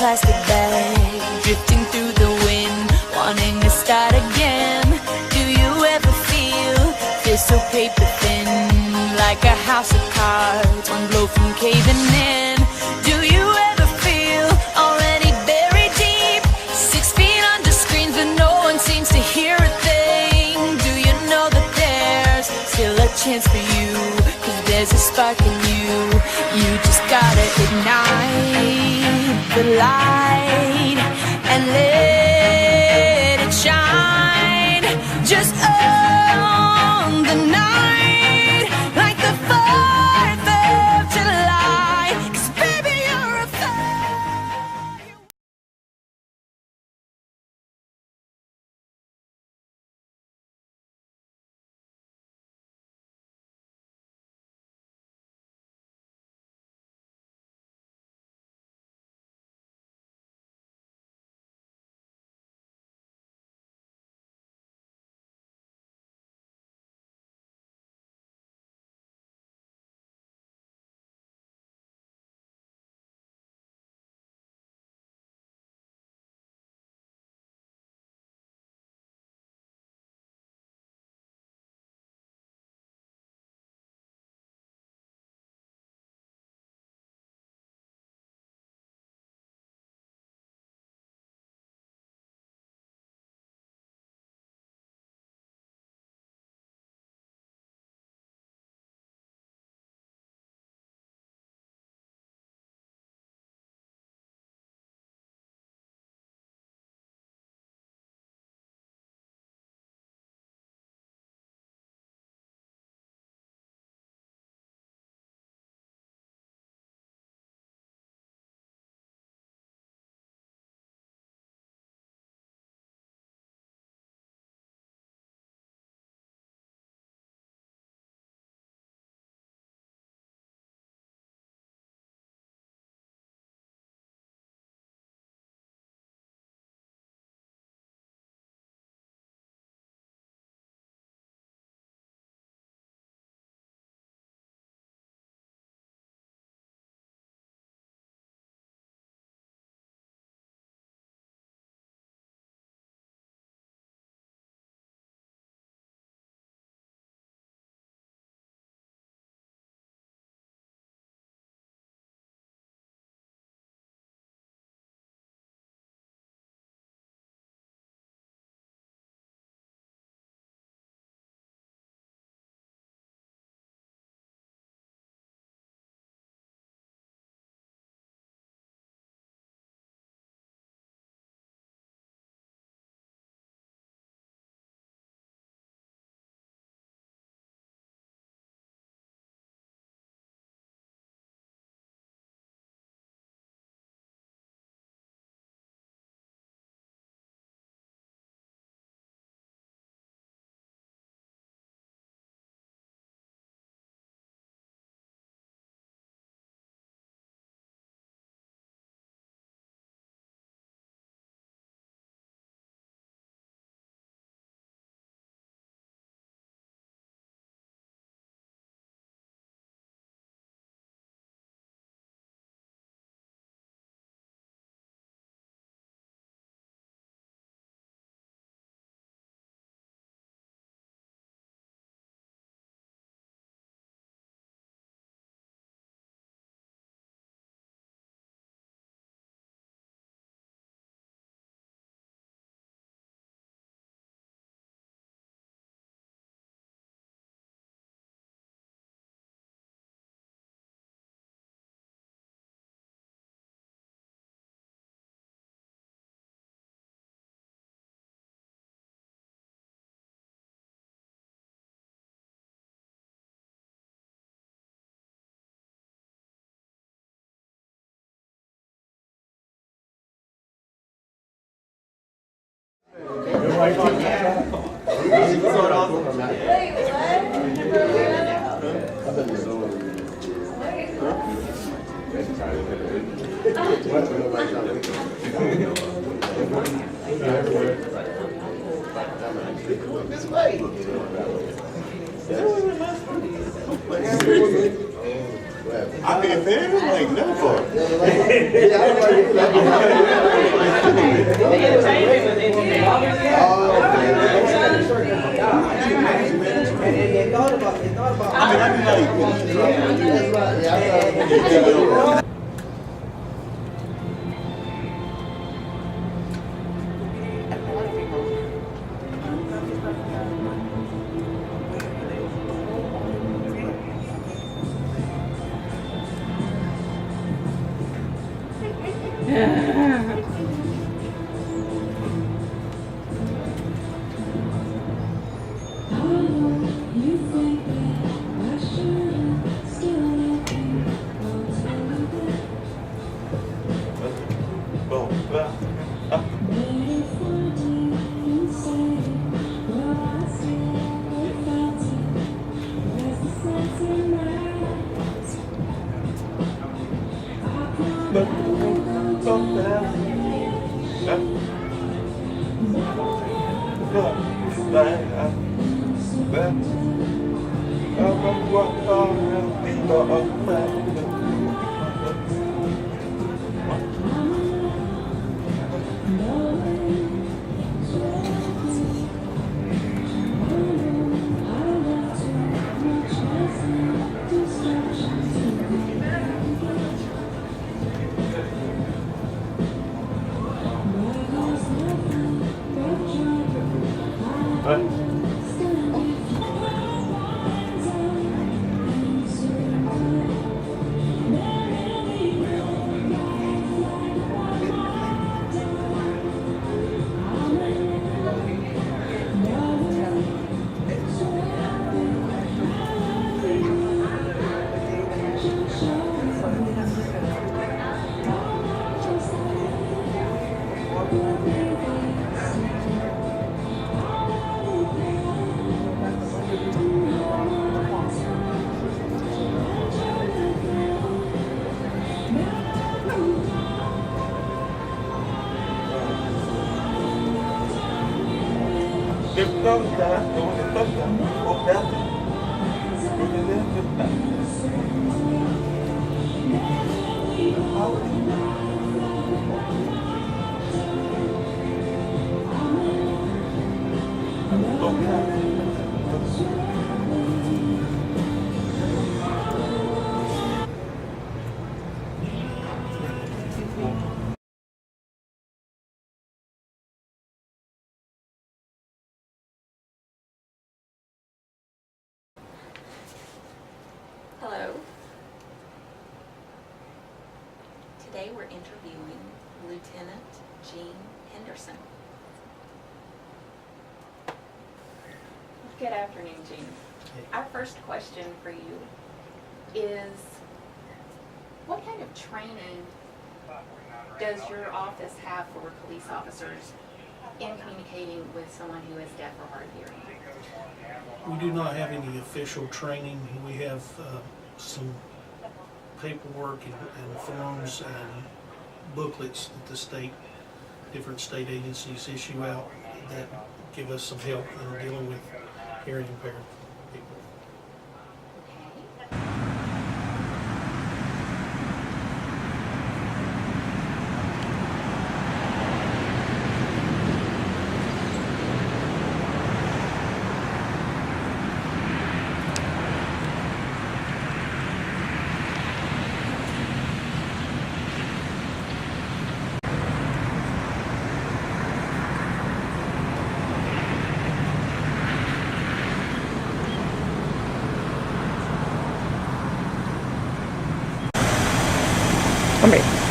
plastic bag, drifting through the wind, wanting to start again. Do you ever feel this so paper thin, like a house of cards, one blow from caving in? Do you ever feel already buried deep, 6 feet under screens but no one seems to hear a thing? Do you know that there's still a chance for you, 'cause there's a spark in you. You just gotta ignite the light and let it shine. Just own the night like the 4th of July, 'cause baby you're a fire. This way. I mean, man, it ain't never. Hello. Today we're interviewing Lieutenant Gene Henderson. Good afternoon, Gene. Our first question for you is, what kind of training does your office have for police officers in communicating with someone who is deaf or hard of hearing? We do not have any official training. We have some paperwork and forms and booklets that the different state agencies issue out that give us some help in dealing with hearing impaired people. Hombre.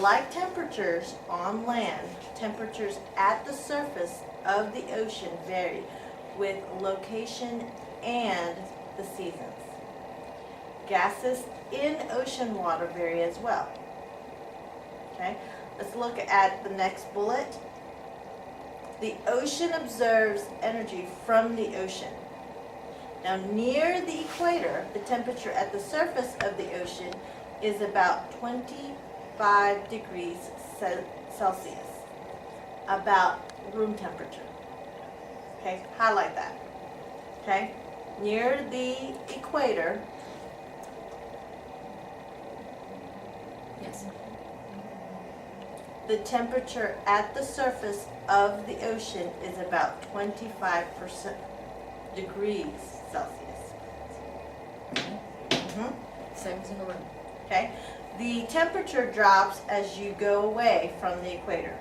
like temperatures on land, temperatures at the surface of the ocean vary with location and the seasons. Gases in ocean water vary as well. Okay, let's look at the next bullet. The ocean absorbs energy from the ocean. Now, near the equator, the temperature at the surface of the ocean is about 25 degrees Celsius, about room temperature. Okay, highlight that. Okay, near the equator, Yes. the temperature at the surface of the ocean is about 25% degrees Celsius. Same as in the room. Okay, the temperature drops as you go away from the equator.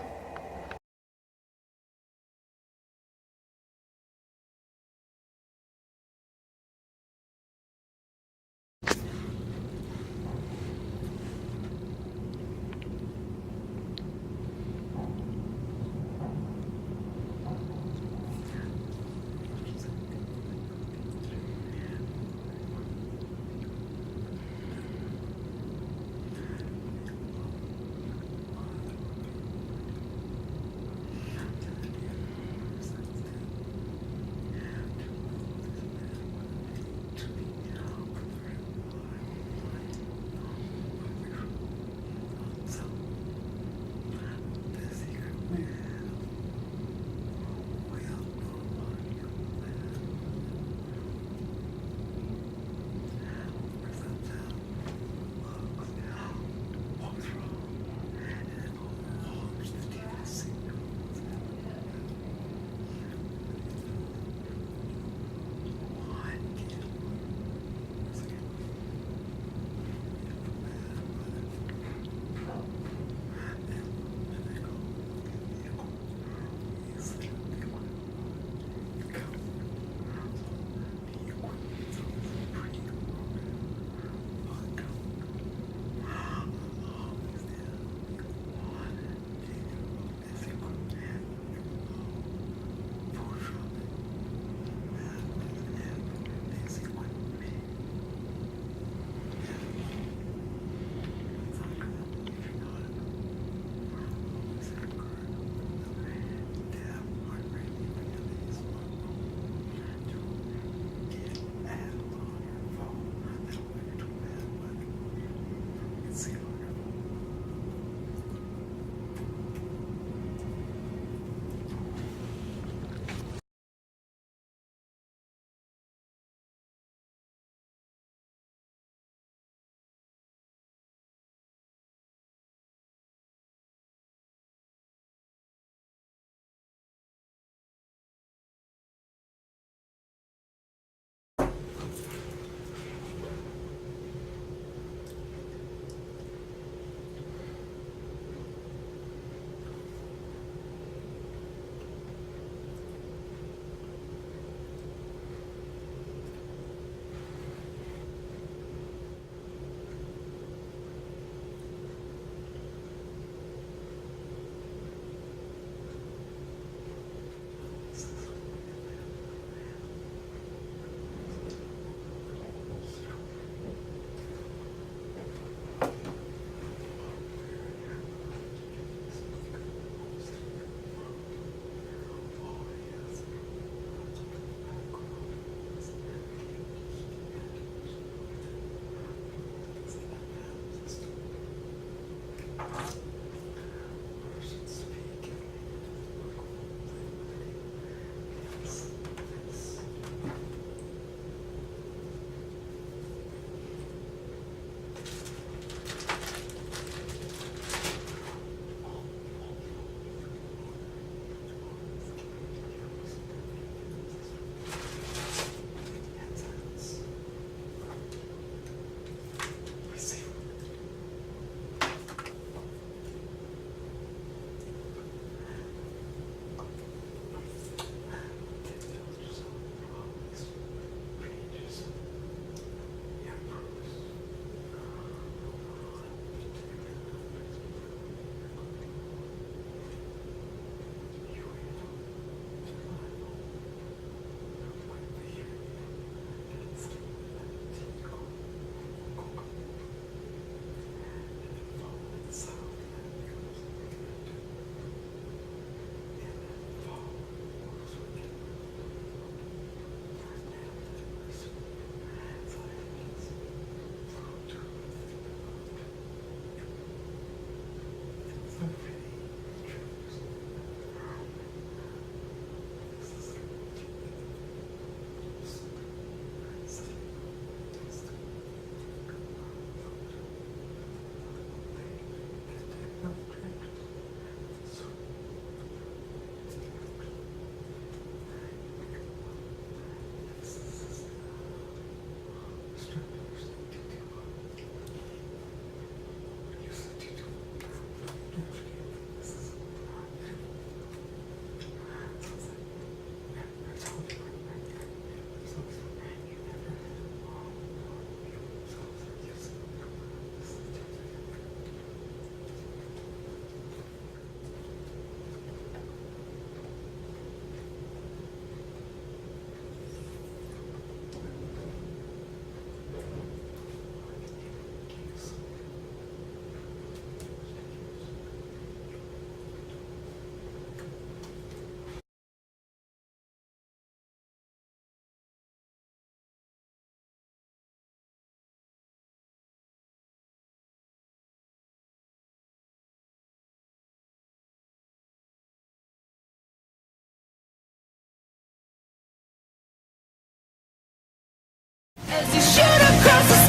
across the